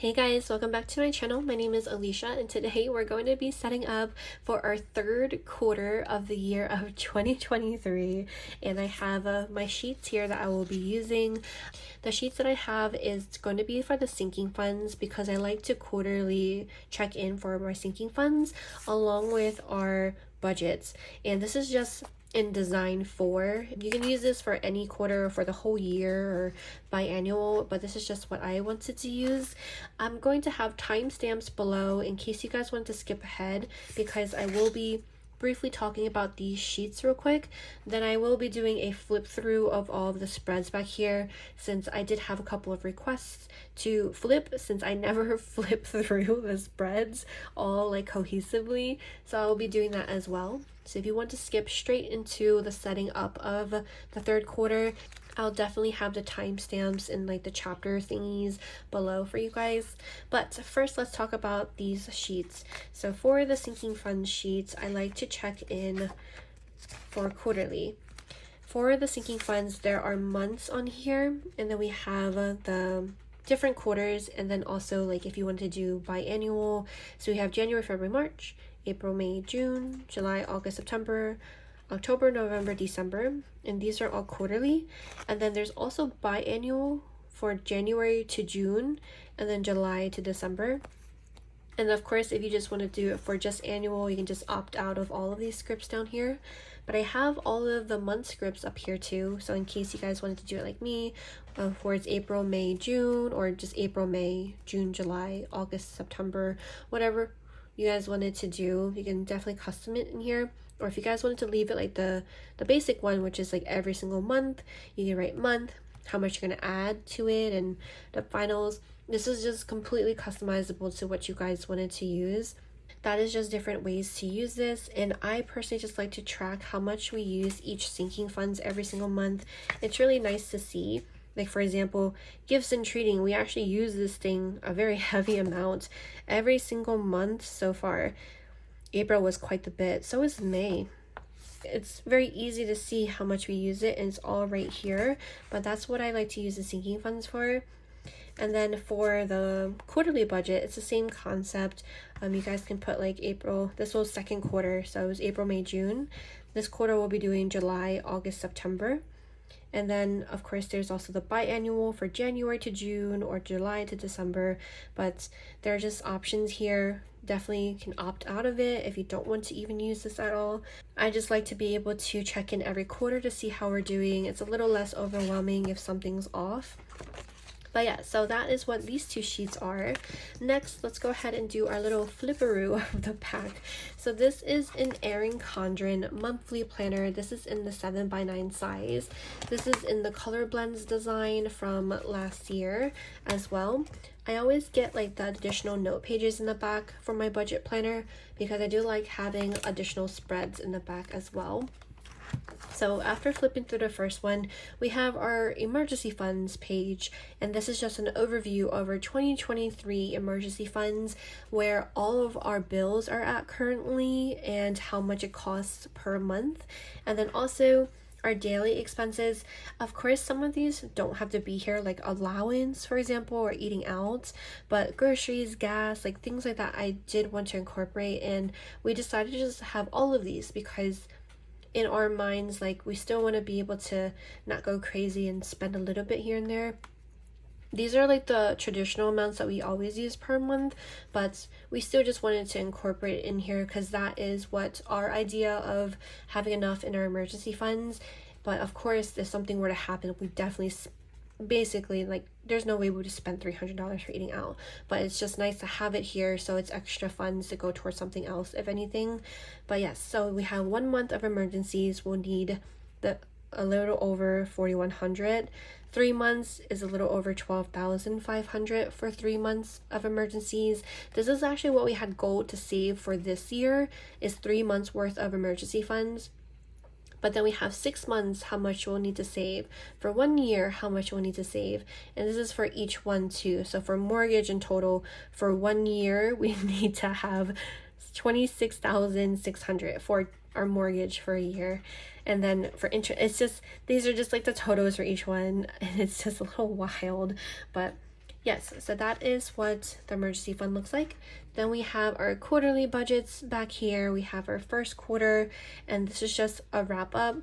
Hey guys, welcome back to my channel. My name is Alicia and today we're going to be setting up for our third quarter of the year of 2023, and I have my sheets here that I will be using. The sheets that I have is going to be for the sinking funds because I like to quarterly check in for my sinking funds along with our budgets, and this is just in design for. You can use this for any quarter, for the whole year, or biannual, but this is just what I wanted to use. I'm going to have timestamps below in case you guys want to skip ahead, because I will be briefly talking about these sheets real quick. Then I will be doing a flip through of all of the spreads back here, since I did have a couple of requests to flip, since I never flip through the spreads all like cohesively, so I will be doing that as well. So if you want to skip straight into the setting up of the third quarter, I'll definitely have the timestamps and like the chapter thingies below for you guys. But first, let's talk about these sheets. So for the sinking fund sheets, I like to check in for quarterly. For the sinking funds, there are months on here, and then we have the different quarters, and then also like if you want to do biannual, so we have January, February, March, April, May, June, July, August, September, October, November, December, and these are all quarterly. And then there's also biannual for January to June, and then July to December. And of course, if you just want to do it for just annual, you can just opt out of all of these scripts down here. But I have all of the month scripts up here too, so in case you guys wanted to do it like me, where it's April, May, June, or just April, May, June, July, August, September, whatever you guys wanted to do, you can definitely custom it in here. Or if you guys wanted to leave it like the basic one, which is like every single month, you can write month, how much you're going to add to it, and the finals. This is just completely customizable to what you guys wanted to use. That is just different ways to use this, and I personally just like to track how much we use each sinking funds every single month. It's really nice to see. Like for example, gifts and treating, we actually use this thing a very heavy amount every single month so far. April was quite the bit, so is May. It's very easy to see how much we use it, and it's all right here, but that's what I like to use the sinking funds for. And then for the quarterly budget, it's the same concept. You guys can put like April, this was second quarter, so it was April, May, June. This quarter we'll be doing July, August, September. And then of course there's also the biannual for January to June or July to December, but there are just options here. Definitely can opt out of it if you don't want to even use this at all. I just like to be able to check in every quarter to see how we're doing. It's a little less overwhelming if something's off. But yeah, so that is what these two sheets are. Next, let's go ahead and do our little flipperoo of the pack. So this is an Erin Condren monthly planner. This is in the 7x9 size. This is in the color blends design from last year as well. I always get like the additional note pages in the back for my budget planner because I do like having additional spreads in the back as well. So after flipping through the first one, we have our emergency funds page, and this is just an overview of our 2023 emergency funds, where all of our bills are at currently and how much it costs per month. And then also our daily expenses. Of course, some of these don't have to be here, like allowance, for example, or eating out, but groceries, gas, like things like that I did want to incorporate, and we decided to just have all of these because in our minds, like, we still want to be able to not go crazy and spend a little bit here and there. These are like the traditional amounts that we always use per month, but we still just wanted to incorporate it in here because that is what our idea of having enough in our emergency funds. But of course, if something were to happen, we definitely basically, like, there's no way we would spend $300 for eating out, but it's just nice to have it here so it's extra funds to go towards something else if anything. But yes, so we have 1 month of emergencies. We'll need a little over 4,100. 3 months is a little over 12,500 for 3 months of emergencies. This is actually what we had goal to save for this year, is 3 months worth of emergency funds. But then we have 6 months, how much we'll need to save. For 1 year, how much we'll need to save. And this is for each one too. So for mortgage in total, for 1 year, we need to have 26,600 for our mortgage for a year. And then for interest, it's just, these are just like the totals for each one. And it's just a little wild. But Yes, so that is what the emergency fund looks like. Then we have our quarterly budgets back here. We have our first quarter, and this is just a wrap up.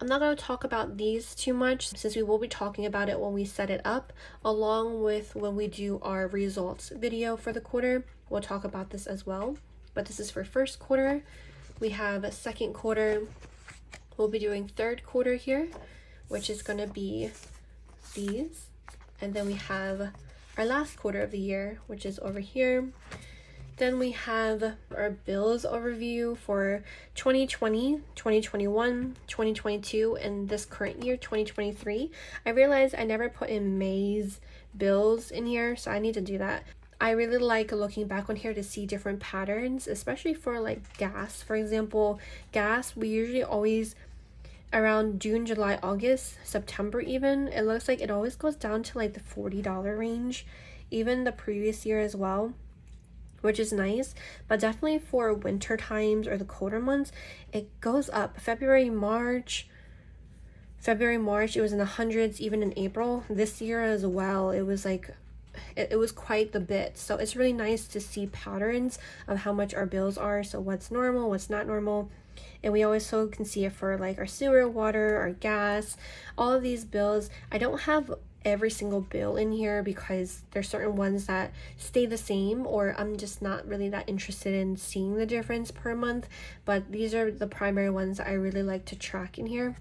I'm not going to talk about these too much since we will be talking about it when we set it up, along with when we do our results video for the quarter. We'll talk about this as well, but this is for first quarter. We have a second quarter. We'll be doing third quarter here, which is going to be these. And then we have our last quarter of the year, which is over here. Then we have our bills overview for 2020, 2021, 2022, and this current year, 2023. I realized I never put in May's bills in here, so I need to do that. I really like looking back on here to see different patterns, especially for like gas. For example, gas, we usually always around June, July, August, September even, it looks like it always goes down to like the $40 range, even the previous year as well, which is nice. But definitely for winter times or the colder months, it goes up. February, March, it was in the hundreds. Even in April this year as well, it was like it was quite the bit. So it's really nice to see patterns of how much our bills are, so what's normal, what's not normal. And we also can see it for like our sewer, water, our gas, all of these bills. I don't have every single bill in here because there's certain ones that stay the same, or I'm just not really that interested in seeing the difference per month. But these are the primary ones that I really like to track in here.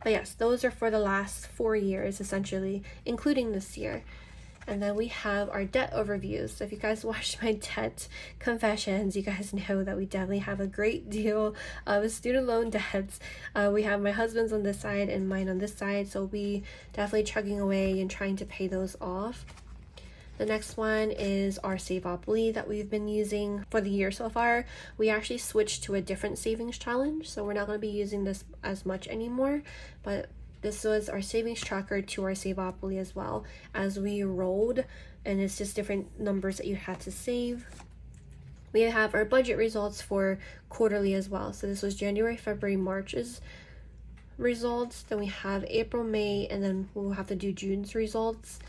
But yes, those are for the last 4 years essentially, including this year. And then we have our debt overviews. So if you guys watched my debt confessions, you guys know that we definitely have a great deal of student loan debts. We have my husband's on this side and mine on this side. So we definitely chugging away and trying to pay those off. The next one is our Saveopoly that we've been using for the year so far. We actually switched to a different savings challenge, so we're not going to be using this as much anymore, but this was our savings tracker to our Saveopoly as well as we rolled, and it's just different numbers that you had to save. We have our budget results for quarterly as well. So this was January, February, March's results. Then we have April, May, and then we'll have to do June's results.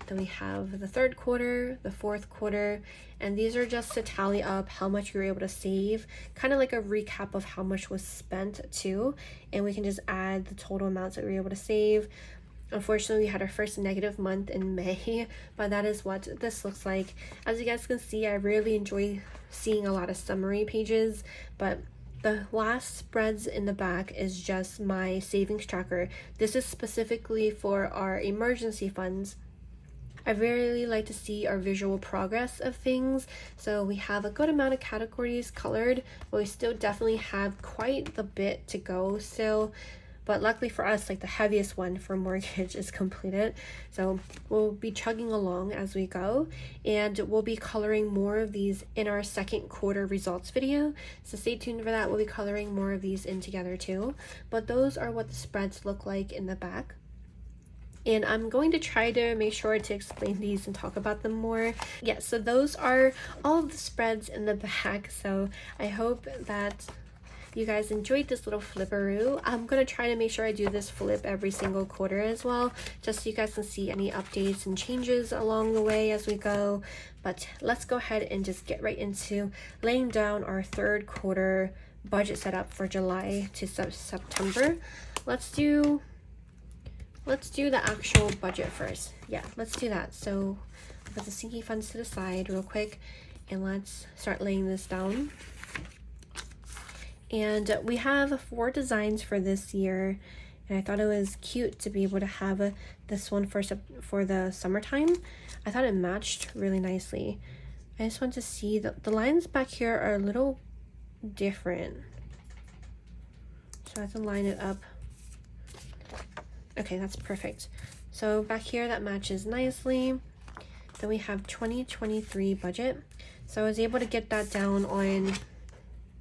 Then we have the third quarter, the fourth quarter, and these are just to tally up how much you were able to save, kind of like a recap of how much was spent too, and we can just add the total amounts that we were able to save. Unfortunately, we had our first negative month in May, but that is what this looks like. As you guys can see, I really enjoy seeing a lot of summary pages, but the last spreads in the back is just my savings tracker. This is specifically for our emergency funds. I really like to see our visual progress of things. So we have a good amount of categories colored, but we still definitely have quite the bit to go still. But luckily for us, like the heaviest one for mortgage is completed. So we'll be chugging along as we go, and we'll be coloring more of these in our second quarter results video. So stay tuned for that. We'll be coloring more of these in together too. But those are what the spreads look like in the back. And I'm going to try to make sure to explain these and talk about them more. Yeah, so those are all of the spreads in the back. So I hope that you guys enjoyed this little flipperoo. I'm going to try to make sure I do this flip every single quarter as well, just so you guys can see any updates and changes along the way as we go. But let's go ahead and just get right into laying down our third quarter budget setup for July to September. Let's do the actual budget first. Yeah, let's do that. So put the sinking funds to the side real quick, and let's start laying this down. And we have 4 designs for this year, and I thought it was cute to be able to have this one for the summertime. I thought it matched really nicely. I just want to see the lines back here are a little different, so I have to line it up. Okay, that's perfect. So back here that matches nicely. Then we have 2023 budget. So I was able to get that down on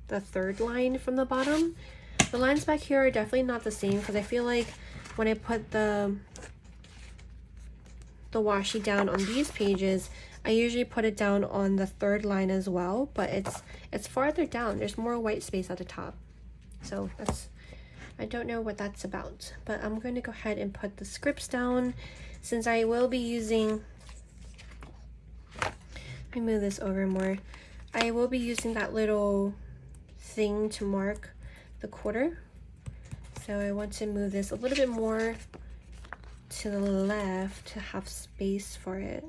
the third line from the bottom. The lines back here are definitely not the same because I feel like when I put the washi down on these pages, I usually put it down on the third line as well, but it's farther down. There's more white space at the top. So I don't know what that's about, but I'm going to go ahead and put the scripts down since I will be using Let me move this over more. I will be using that little thing to mark the quarter. So I want to move this a little bit more to the left to have space for it.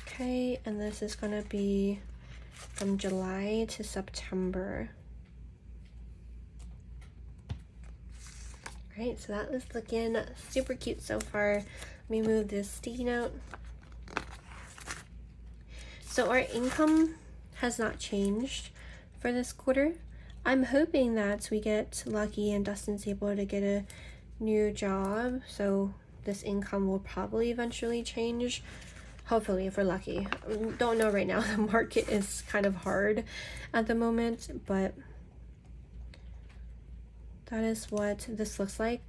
Okay, and this is gonna be from July to September. All right, so that is looking super cute so far. Let me move this sticky note. So our income has not changed for this quarter. I'm hoping that we get lucky and Dustin's able to get a new job, so this income will probably eventually change. Hopefully, if we're lucky. Don't know right now. The market is kind of hard at the moment, but that is what this looks like.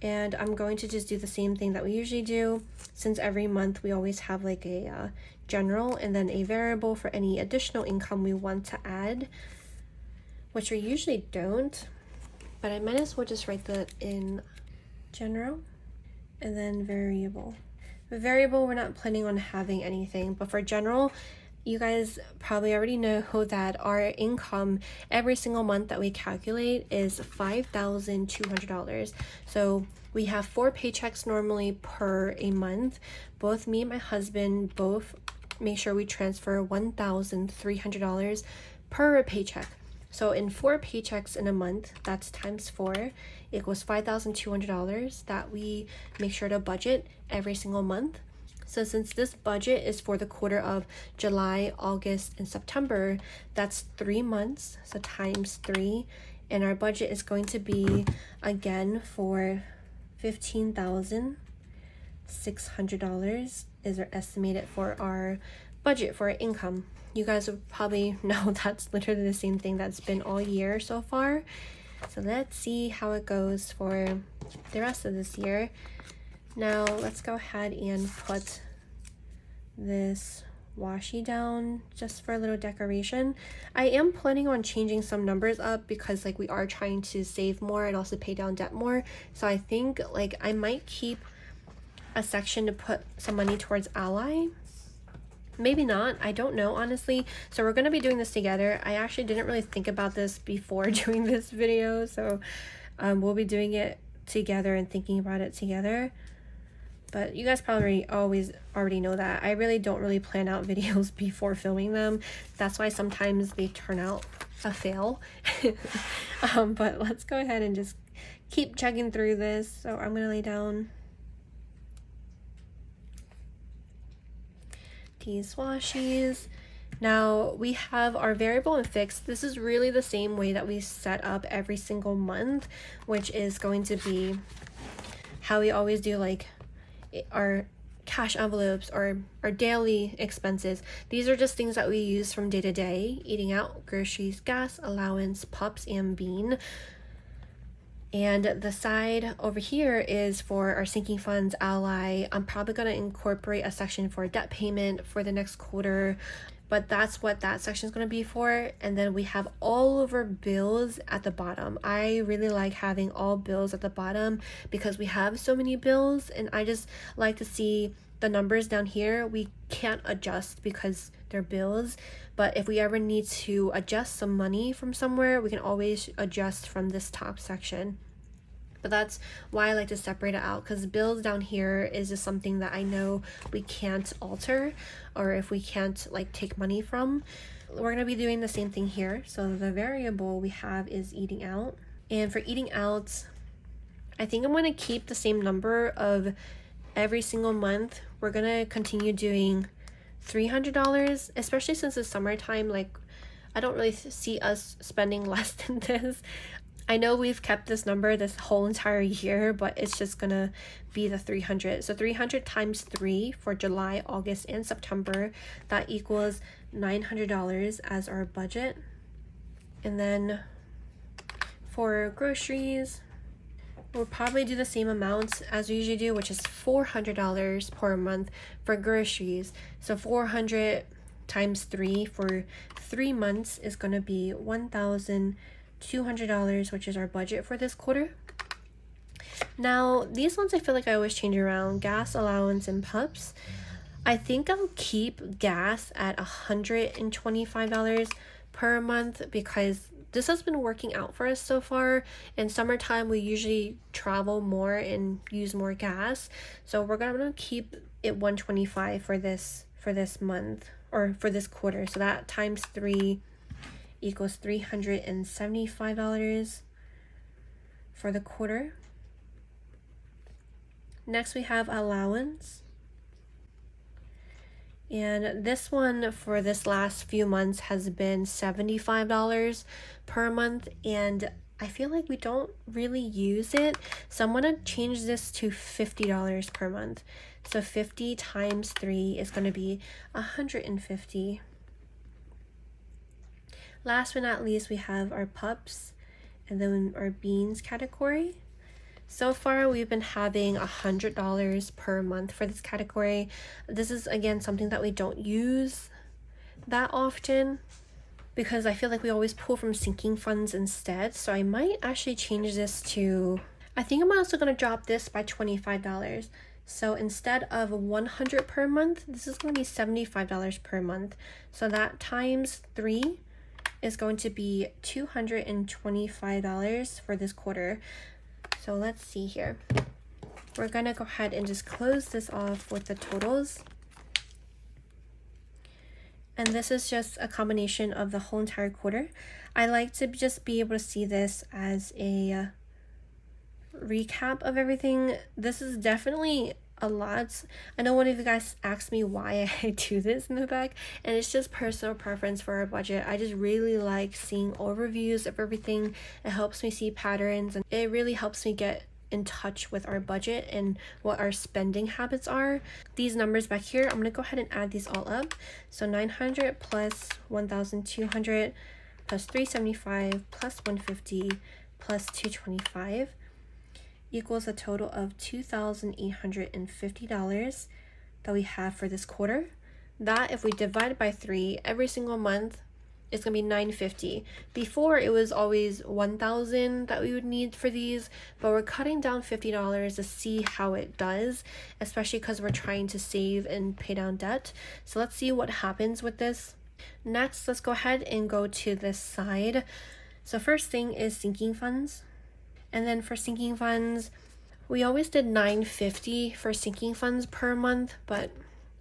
And I'm going to just do the same thing that we usually do, since every month we always have like a general and then a variable for any additional income we want to add, which we usually don't, but I might as well just write that in general and then variable. For variable, we're not planning on having anything, but for general, you guys probably already know that our income every single month that we calculate is $5,200. So we have 4 paychecks normally per a month. Both me and my husband both make sure we transfer $1,300 per paycheck. So in 4 paychecks in a month, that's times 4, equals $5,200 that we make sure to budget every single month. So since this budget is for the quarter of July, August, and September, that's 3 months, so times 3. And our budget is going to be, again, for $15,600 is our estimated for our budget for our income. You guys will probably know that's literally the same thing that's been all year so far. So let's see how it goes for the rest of this year. Now let's go ahead and put this washi down just for a little decoration. I am planning on changing some numbers up because like we are trying to save more and also pay down debt more. So I think like I might keep a section to put some money towards Ally. Maybe not, I don't know honestly. So we're gonna be doing this together. I actually didn't really think about this before doing this video, so we'll be doing it together and thinking about it together. But you guys probably already know that I really don't really plan out videos before filming them. That's why sometimes they turn out a fail. But let's go ahead and just keep chugging through this. So I'm gonna lay down these washies. Now we have our variable and fixed. This is really the same way that we set up every single month, which is going to be how we always do like our cash envelopes or our daily expenses. These are just things that we use from day to day: eating out, groceries, gas, allowance, pups, and bean. And the side over here is for our sinking funds, Ally. I'm probably going to incorporate a section for debt payment for the next quarter, but that's what that section is going to be for. And then we have all of our bills at the bottom. I really like having all bills at the bottom because we have so many bills, and I just like to see the numbers down here. We can't adjust because they're bills, but if we ever need to adjust some money from somewhere, we can always adjust from this top section. But that's why I like to separate it out, because bills down here is just something that I know we can't alter, or if we can't like take money from. We're going to be doing the same thing here. So the variable we have is eating out. And for eating out, I think I'm going to keep the same number of every single month. We're going to continue doing $300, especially since it's summertime. Like, I don't really see us spending less than this. I know we've kept this number this whole entire year, but it's just gonna be the 300. So 300 times 3 for July, August, and September, that equals $900 as our budget. And then for groceries, we'll probably do the same amount as we usually do, which is $400 per month for groceries. So 400 times 3 for 3 months is gonna be $1,200, which is our budget for this quarter. Now these ones I feel like I always change around: gas, allowance, and pups. I think I'll keep gas at $125 per month because this has been working out for us so far. In summertime, we usually travel more and use more gas. So we're gonna keep it $125 for this month, or for this quarter. So that times 3 equals $375 for the quarter. Next we have allowance. And this one for this last few months has been $75 per month, and I feel like we don't really use it. So I'm gonna change this to $50 per month. So 50 times 3 is gonna be $150. Last but not least, we have our pups and then our beans category. So far, we've been having $100 per month for this category. This is, again, something that we don't use that often because I feel like we always pull from sinking funds instead. So I might actually change this to, I think I'm also going to drop this by $25. So instead of $100 per month, this is going to be $75 per month. So that times 3 is going to be $225 for this quarter. So let's see here. We're gonna go ahead and just close this off with the totals. And this is just a combination of the whole entire quarter. I like to just be able to see this as a recap of everything. This is definitely a lot. I know one of you guys asked me why I do this in the back, and it's just personal preference for our budget. I just really like seeing overviews of everything. It helps me see patterns, and it really helps me get in touch with our budget and what our spending habits are. These numbers back here, I'm going to go ahead and add these all up. So 900 plus 1,200 plus 375 plus 150 plus 225 equals a total of $2,850 that we have for this quarter. That, if we divide it by 3 every single month, it's gonna be $950. Before, it was always $1,000 that we would need for these, but we're cutting down $50 to see how it does, especially because we're trying to save and pay down debt. So let's see what happens with this. Next, let's go ahead and go to this side. So first thing is sinking funds. And then for sinking funds, we always did $950 for sinking funds per month, but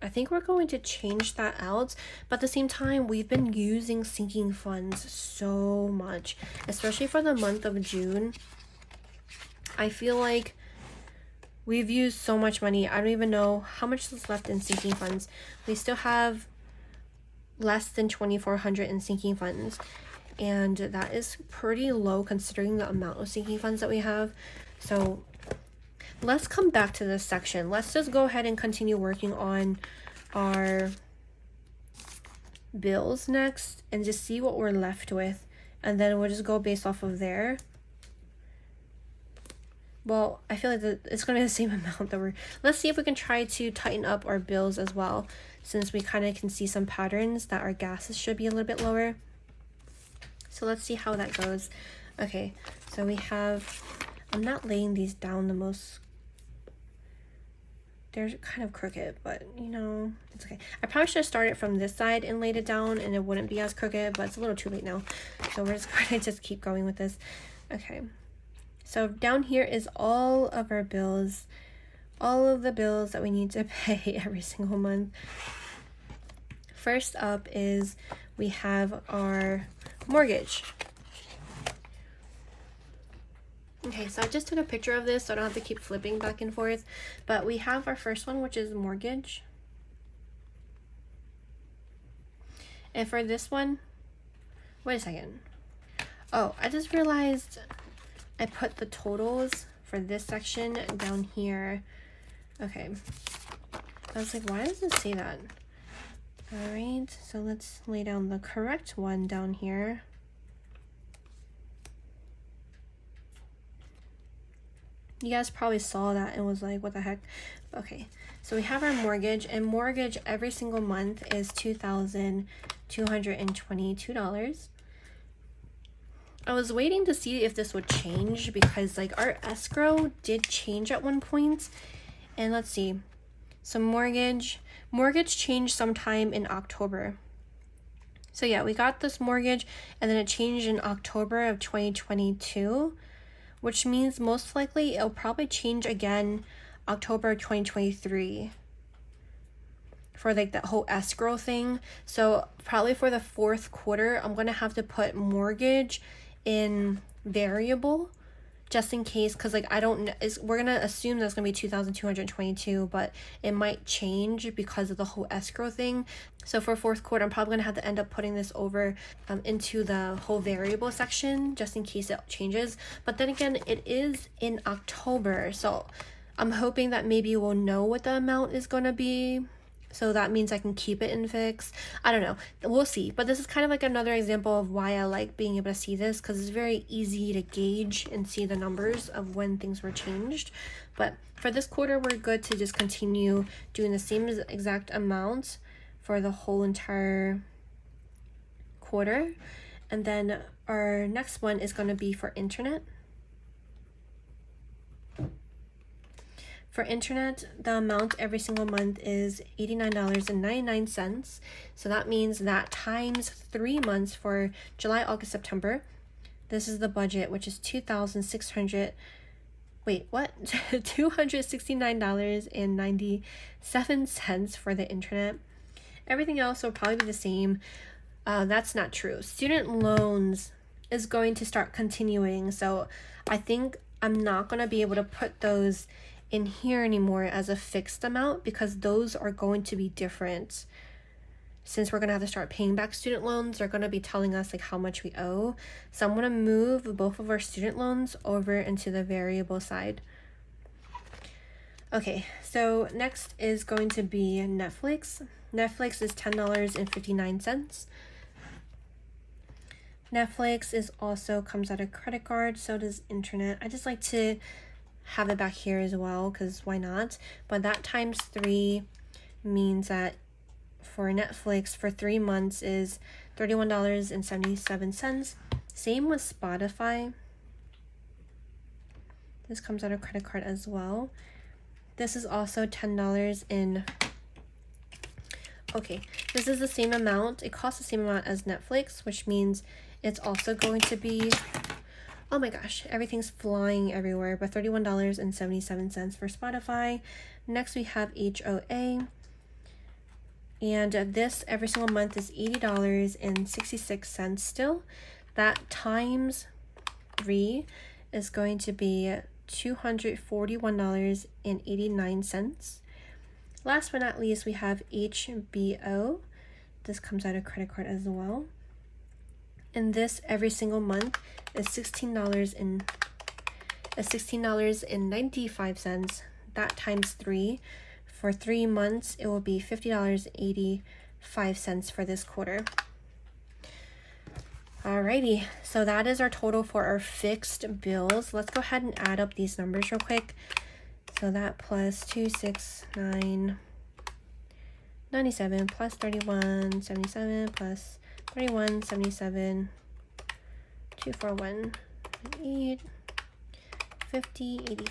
I think we're going to change that out. But at the same time, we've been using sinking funds so much, especially for the month of June. I feel like we've used so much money. I don't even know how much is left in sinking funds. We still have less than $2,400 in sinking funds. And that is pretty low considering the amount of sinking funds that we have. So let's come back to this section. Let's just go ahead and continue working on our bills next and just see what we're left with. And then we'll just go based off of there. Well, I feel like it's going to be the same amount that we're... Let's see if we can try to tighten up our bills as well, since we kind of can see some patterns that our gases should be a little bit lower. So let's see how that goes. Okay, so we have, I'm not laying these down the most, they're kind of crooked, but you know, it's okay. I probably should have started from this side and laid it down and it wouldn't be as crooked, but it's a little too late now. So we're just going to just keep going with this. Okay, so down here is all of our bills, all of the bills that we need to pay every single month. First up is we have our mortgage. Okay, so I just took a picture of this so I don't have to keep flipping back and forth, but we have our first one, which is mortgage. And for this one, wait a second. Oh, I just realized I put the totals for this section down here. Okay, I was like, why does it say that? All right, so let's lay down the correct one down here. You guys probably saw that and was like, what the heck? Okay, so we have our mortgage, and mortgage every single month is $2,222. I was waiting to see if this would change because like our escrow did change at one point. And let's see. So mortgage mortgage changed sometime in October. So yeah, we got this mortgage and then it changed in October of 2022, which means most likely it'll probably change again October 2023 for like that whole escrow thing. So probably for the fourth quarter, I'm gonna have to put mortgage in variable just in case, because like I don't know, we're gonna assume that's gonna be 2,222, but it might change because of the whole escrow thing. So for fourth quarter, I'm probably gonna have to end up putting this over into the whole variable section just in case it changes. But then again, it is in October, so I'm hoping that maybe we'll know what the amount is gonna be. So that means I can keep it in fixed. I don't know. We'll see. But this is kind of like another example of why I like being able to see this, because it's very easy to gauge and see the numbers of when things were changed. But for this quarter, we're good to just continue doing the same exact amount for the whole entire quarter. And then our next one is going to be for internet. For internet, the amount every single month is $89.99. So that means that times 3 months for July, August, September. This is the budget, which is $269.97 for the internet. Everything else will probably be the same. That's not true. Student loans is going to start continuing. So I think I'm not going to be able to put those in here anymore as a fixed amount, because those are going to be different. Since we're going to have to start paying back student loans, they're going to be telling us like how much we owe. So I'm going to move both of our student loans over into the variable side. Okay, so next is going to be Netflix. Netflix is $10.59. Netflix is also comes out of credit card, so does internet. I just like to have it back here as well, because why not? But that times 3 means that for Netflix for 3 months is $31.77. Same with Spotify. This comes out of credit card as well. This is also $10 in. Okay, this is the same amount. It costs the same amount as Netflix, which means it's also going to be, oh my gosh, everything's flying everywhere, but $31.77 for Spotify. Next we have HOA. And this every single month is $80.66 still. That times 3 is going to be $241.89. Last but not least, we have HBO. This comes out of credit card as well. And this every single month is $16.95. That times 3. For 3 months, it will be $50.85 for this quarter. Alrighty, so that is our total for our fixed bills. Let's go ahead and add up these numbers real quick. So that plus 269.97 plus 31.77 plus 31.77, 241.8, 50.85.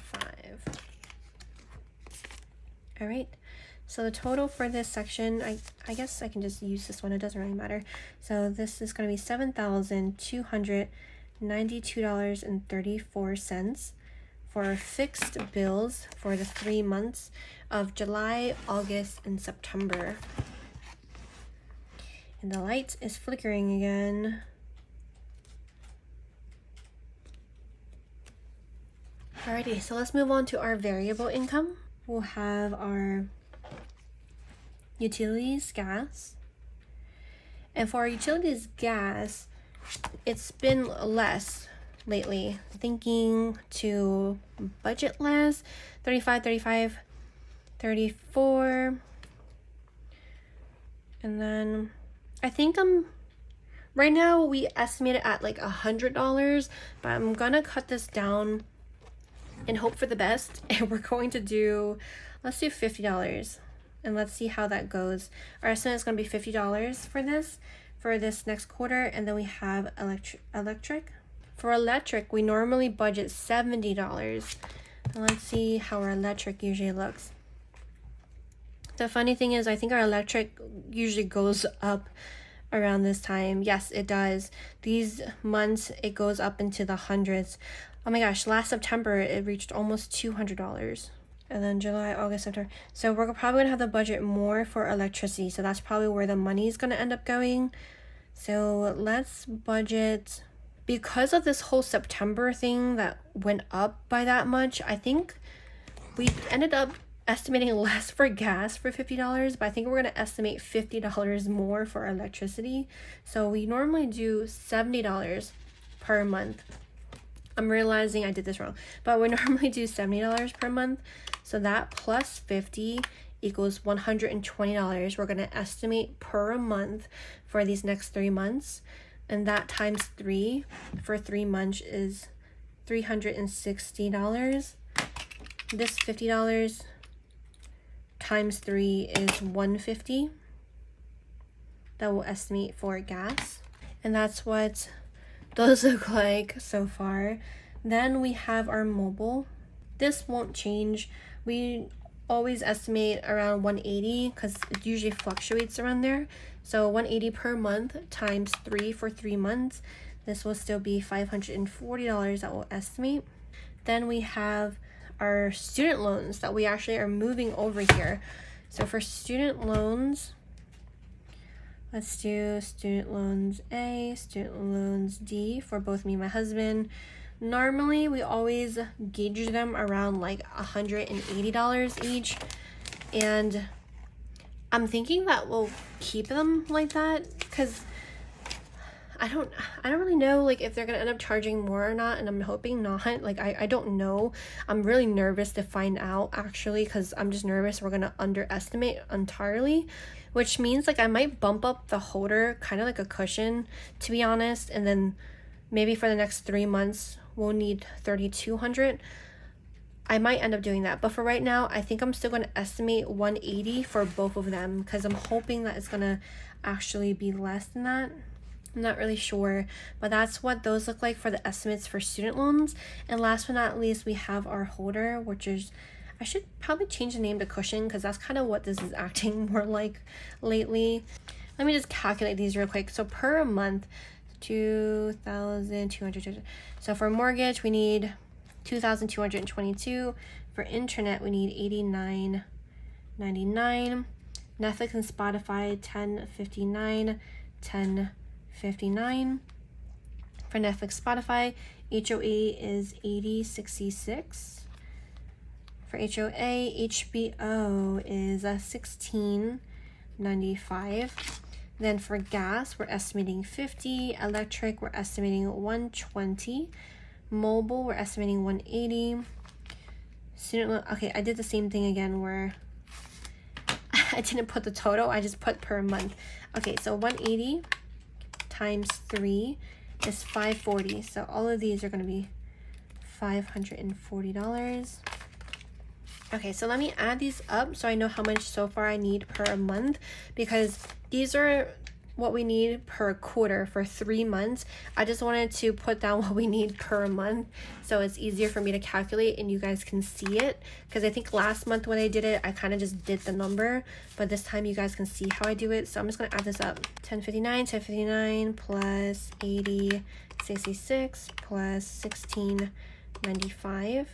All right, so the total for this section, I guess I can just use this one, it doesn't really matter. So this is going to be $7,292.34 for our fixed bills for the 3 months of July, August, and September. And the light is flickering again. Alrighty, so let's move on to our variable income. We'll have our utilities, gas. And for our utilities, gas, it's been less lately. Thinking to budget less, 35, 35, 34. And then I think right now we estimate it at like $100, but I'm gonna cut this down and hope for the best. And we're going to do, let's do $50 and let's see how that goes. Our estimate is going to be $50 for this next quarter. And then we have electric. For electric, we normally budget $70. And let's see how our electric usually looks. The funny thing is, I think our electric usually goes up around this time. Yes, it does. These months, it goes up into the hundreds. Oh my gosh, last September, it reached almost $200. And then July, August, September. So we're probably going to have the budget more for electricity. So that's probably where the money is going to end up going. So let's budget. Because of this whole September thing that went up by that much, I think we ended up estimating less for gas for $50, but I think we're going to estimate $50 more for electricity. So we normally do $70 per month. I'm realizing I did this wrong, but we normally do $70 per month. So that plus 50 equals $120 we're going to estimate per month for these next 3 months. And that times 3 for 3 months is $360. This $50 times 3 is $150 that we'll estimate for gas. And that's what those look like so far. Then we have our mobile. This won't change. We always estimate around 180 because it usually fluctuates around there. So 180 per month times 3 for 3 months. This will still be $540 that we'll estimate. Then we have our student loans that we actually are moving over here. So for student loans, let's do student loans A, student loans D for both me and my husband. Normally, we always gauge them around like $180 each. And I'm thinking that we'll keep them like that because I don't really know like if they're gonna end up charging more or not, and I'm hoping not. Like I don't know. I'm really nervous to find out actually because I'm just nervous we're gonna underestimate entirely, which means like I might bump up the holder kind of like a cushion, to be honest, and then maybe for the next 3 months we'll need $3,200. I might end up doing that, but for right now I think I'm still going to estimate 180 for both of them because I'm hoping that it's going to actually be less than that. I'm not really sure, but that's what those look like for the estimates for student loans. And last but not least, we have our holder, which is, I should probably change the name to cushion because that's kind of what this is acting more like lately. Let me just calculate these real quick. So per month, 2,200. So for mortgage, we need 2,222. For internet, we need $89.99. Netflix and Spotify, $10.59. $10.59. For Netflix, Spotify, HOA is $80.66. For HOA, HBO is $16.95. Then for gas, we're estimating $50. Electric, we're estimating $120. Mobile, we're estimating $180. Student loan, okay, I did the same thing again where I didn't put the total, I just put per month. Okay, so 180 times 3 is $540. So all of these are going to be $540. Okay, so let me add these up so I know how much so far I need per month, because these are what we need per quarter for 3 months. I just wanted to put down what we need per month so it's easier for me to calculate and you guys can see it, because I think last month when I did it I kind of just did the number, but this time you guys can see how I do it. So I'm just going to add this up. 1059 plus 8066 plus 1695.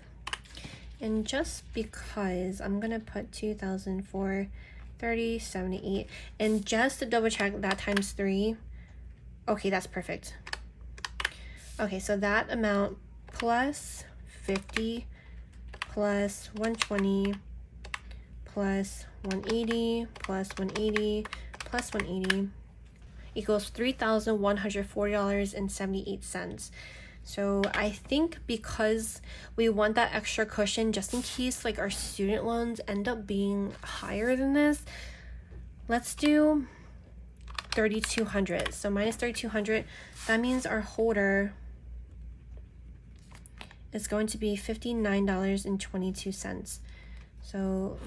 And just because I'm going to put 2,430.78, and just to double check, that times 3. Okay, that's perfect. Okay, so that amount plus 50 plus 120 plus 180 plus 180 plus 180 equals $3,140.78. So I think because we want that extra cushion just in case like our student loans end up being higher than this, let's do $3,200. So minus $3,200, that means our holder is going to be $59.22. So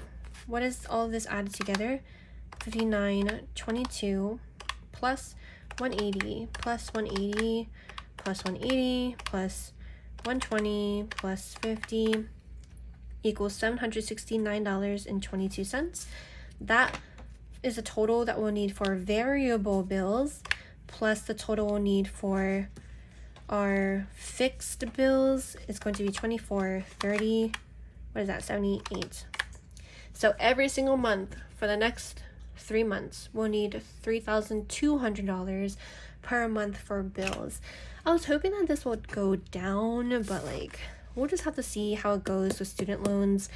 what is all of this added together? $59.22 plus 180 plus 180 plus 180 plus 120 plus 50 equals $769.22. that is a total that we'll need for variable bills, plus the total we'll need for our fixed bills is going to be 24, 30, what is that, 78. So every single month for the next 3 months, we'll need $3,200 per month for bills. I was hoping that this would go down, but like, we'll just have to see how it goes with student loans.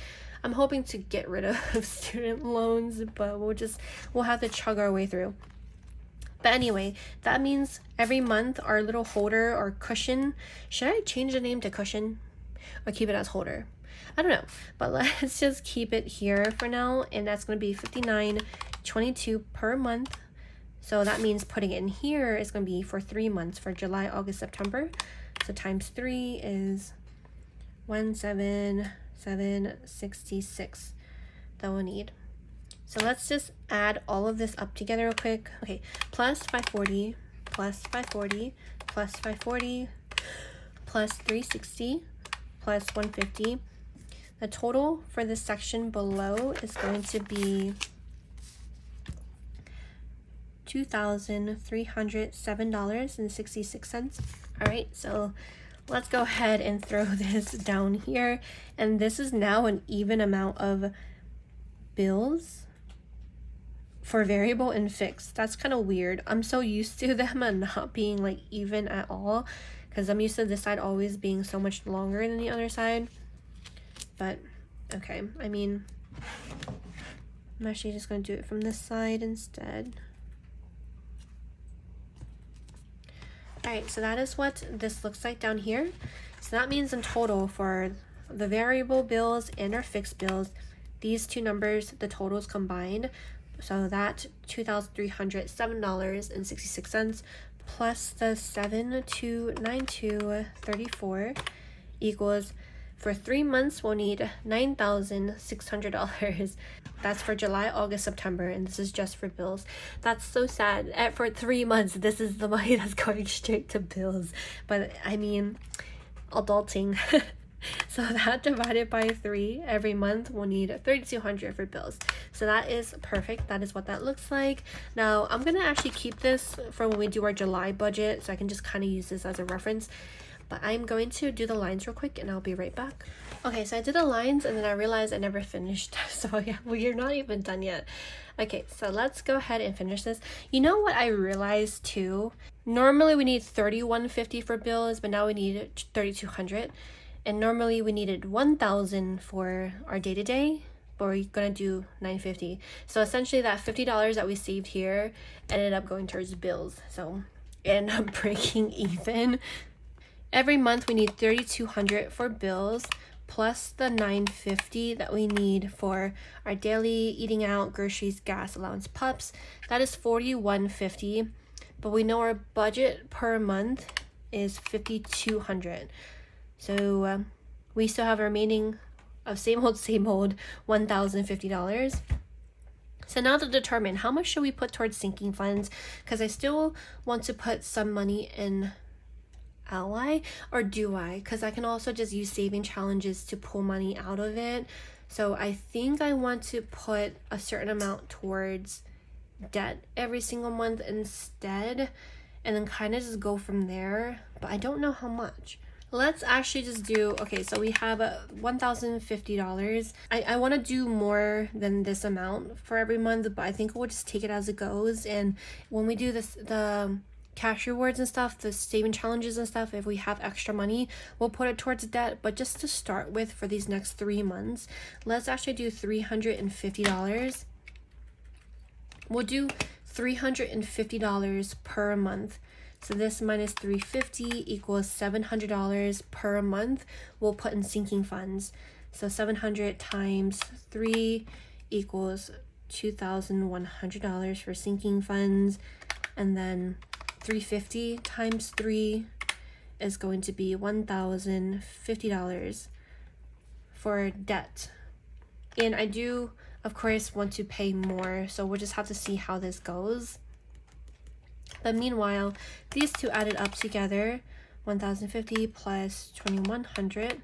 I'm hoping to get rid of student loans, but we'll have to chug our way through. But anyway, that means every month our little holder or cushion, should I change the name to cushion or keep it as holder? I don't know, but let's just keep it here for now, and that's going to be $59.22 per month. So that means putting it in here is going to be for 3 months, for July, August, September. So times 3 is 17766 that we'll need. So let's just add all of this up together real quick. Okay, plus 540, plus 540, plus 540, plus 360, plus 150. The total for this section below is going to be $2,307.66. All right, so let's go ahead and throw this down here. And this is now an even amount of bills for variable and fixed. That's kind of weird. I'm so used to them not being like even at all, because I'm used to this side always being so much longer than the other side. But okay, I mean, I'm actually just going to do it from this side instead. Alright, so that is what this looks like down here. So that means in total for the variable bills and our fixed bills, these two numbers, the totals combined, so that $2,307.66 plus the 7292.34 equals, for 3 months we'll need $9,600. That's for July, August, September, and this is just for bills. That's so sad. For 3 months, this is the money that's going straight to bills. But I mean, adulting. So that divided by 3 every month, we'll need $3,200 for bills. So that is perfect. That is what that looks like. Now I'm gonna actually keep this for when we do our July budget, so I can just kind of use this as a reference. But I'm going to do the lines real quick and I'll be right back. Okay, so I did the lines and then I realized I never finished. So yeah, well, you're not even done yet. Okay, so let's go ahead and finish this. You know what I realized too? Normally we need $3,150 for bills, but now we need $3,200. And normally we needed $1,000 for our day-to-day, but we're gonna do $950. So essentially that $50 that we saved here ended up going towards bills. So it ended up breaking even. Every month we need $3,200 for bills, plus the $950 that we need for our daily eating out, groceries, gas, allowance, pups. That is $4,150, but we know our budget per month is $5,200. So we still have a remaining of same old $1,050. So now to determine how much should we put towards sinking funds, because I still want to put some money in Ally, or do I? Because I can also just use saving challenges to pull money out of it. So I think I want to put a certain amount towards debt every single month instead, and then kind of just go from there, but I don't know how much. Let's actually just do, okay, so we have $1,050. I want to do more than this amount for every month, but I think we'll just take it as it goes. And when we do this, the cash rewards and stuff, the saving challenges and stuff, if we have extra money, we'll put it towards debt. But just to start with, for these next 3 months, let's actually do $350. We'll do $350 per month. So this minus $350 equals $700 per month. We'll put in sinking funds. So 700 times 3 equals $2,100 for sinking funds. And then 350 times 3 is going to be $1,050 for debt. And I do, of course, want to pay more, so we'll just have to see how this goes. But meanwhile, these two added up together, 1,050 plus 2,100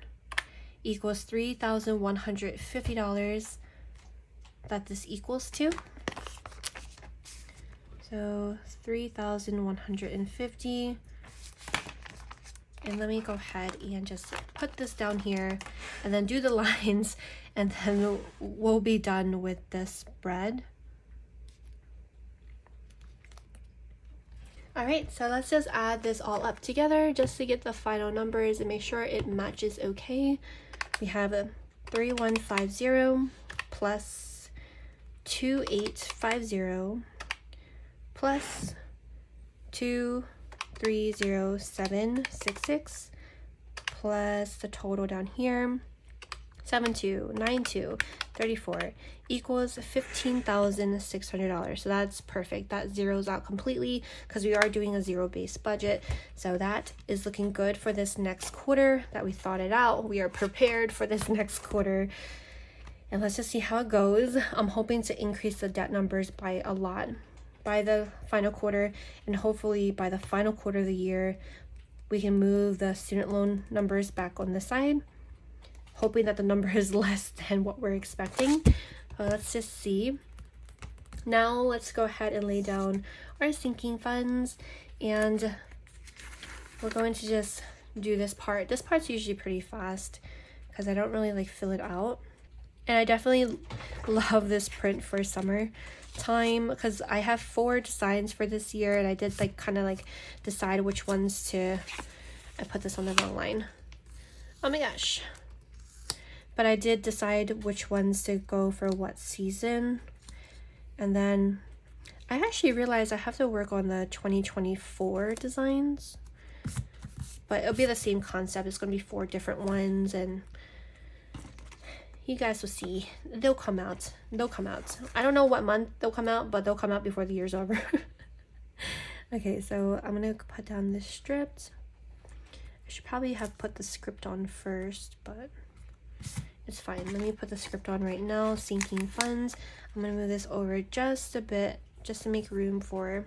equals $3,150. that this equals to. So 3,150. And let me go ahead and just put this down here and then do the lines, and then we'll be done with this spread. All right, so let's just add this all up together just to get the final numbers and make sure it matches okay. We have a 3150 plus 2850 plus 230766 plus the total down here 729234 equals $15,600. So that's perfect. That zeroes out completely because we are doing a zero-based budget. So that is looking good for this next quarter that we thought it out. We are prepared for this next quarter. And let's just see how it goes. I'm hoping to increase the debt numbers by a lot by the final quarter, and hopefully by the final quarter of the year we can move the student loan numbers back on the side, hoping that the number is less than what we're expecting. Let's just see. Now let's go ahead and lay down our sinking funds, and we're going to just do this part. This part's usually pretty fast because I don't really like fill it out, and I definitely love this print for summer time because I have 4 designs for this year, and I did like kind of like decide which ones to. I put this on the wrong line. Oh my gosh. But I did decide which ones to go for what season. And then I actually realized I have to work on the 2024 designs, but it'll be the same concept. It's going to be 4 different ones, and you guys will see. They'll come out. They'll come out. I don't know what month they'll come out, but they'll come out before the year's over. Okay, so I'm going to put down this strip. I should probably have put the script on first, but it's fine. Let me put the script on right now. Sinking funds. I'm going to move this over just a bit just to make room for,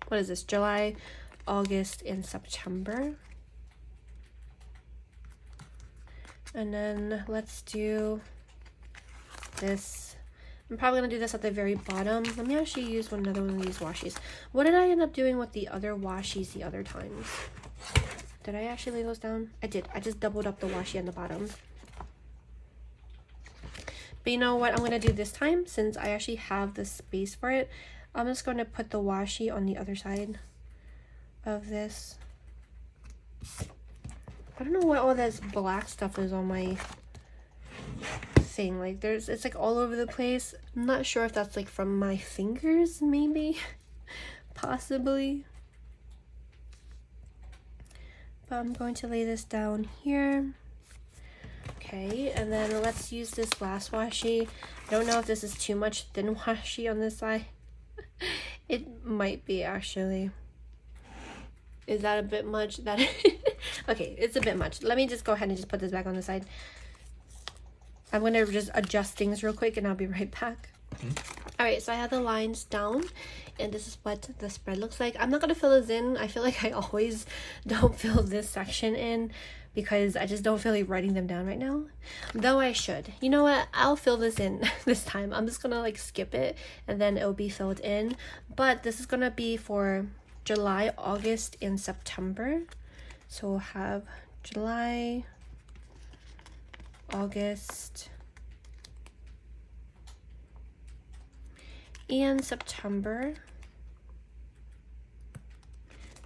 what is this, July, August, and September. And then let's do this. I'm probably going to do this at the very bottom. Let me actually use another one of these washies. What did I end up doing with the other washies the other times? Did I actually lay those down? I did. I just doubled up the washi on the bottom. But you know what I'm going to do this time, since I actually have the space for it? I'm just going to put the washi on the other side of this. I don't know what all this black stuff is on my thing. Like it's like all over the place. I'm not sure if that's like from my fingers, maybe. Possibly. But I'm going to lay this down here. Okay, and then let's use this last washi. I don't know if this is too much thin washi on this side. It might be, actually. Is that a bit much? That okay, it's a bit much. Let me just go ahead and just put this back on the side. I'm going to just adjust things real quick and I'll be right back. Alright, so I have the lines down, and this is what the spread looks like. I'm not going to fill this in. I feel like I always don't fill this section in because I just don't feel like writing them down right now. Though I should. You know what? I'll fill this in this time. I'm just going to like skip it and then it'll be filled in. But this is going to be for July, August, and September. So we'll have July, August, and September.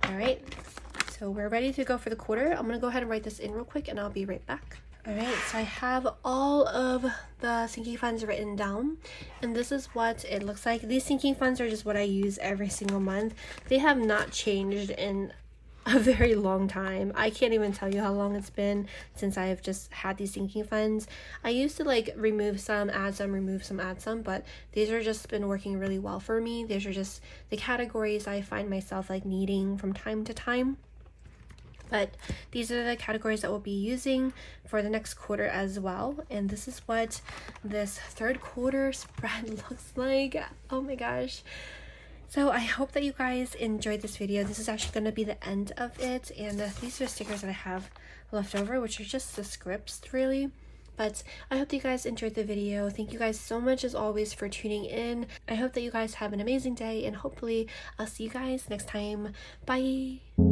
All right, so we're ready to go for the quarter. I'm gonna go ahead and write this in real quick and I'll be right back. All right, so I have all of the sinking funds written down, and this is what it looks like. These sinking funds are just what I use every single month. They have not changed in a very long time. I can't even tell you how long it's been since I've just had these sinking funds. I used to like remove some, add some, remove some, add some, but these are just been working really well for me. These are just the categories I find myself like needing from time to time. But these are the categories that we'll be using for the next quarter as well. And this is what this third quarter spread looks like. Oh my gosh. So I hope that you guys enjoyed this video. This is actually going to be the end of it. And these are stickers that I have left over, which are just the scripts really. But I hope that you guys enjoyed the video. Thank you guys so much as always for tuning in. I hope that you guys have an amazing day, and hopefully I'll see you guys next time. Bye.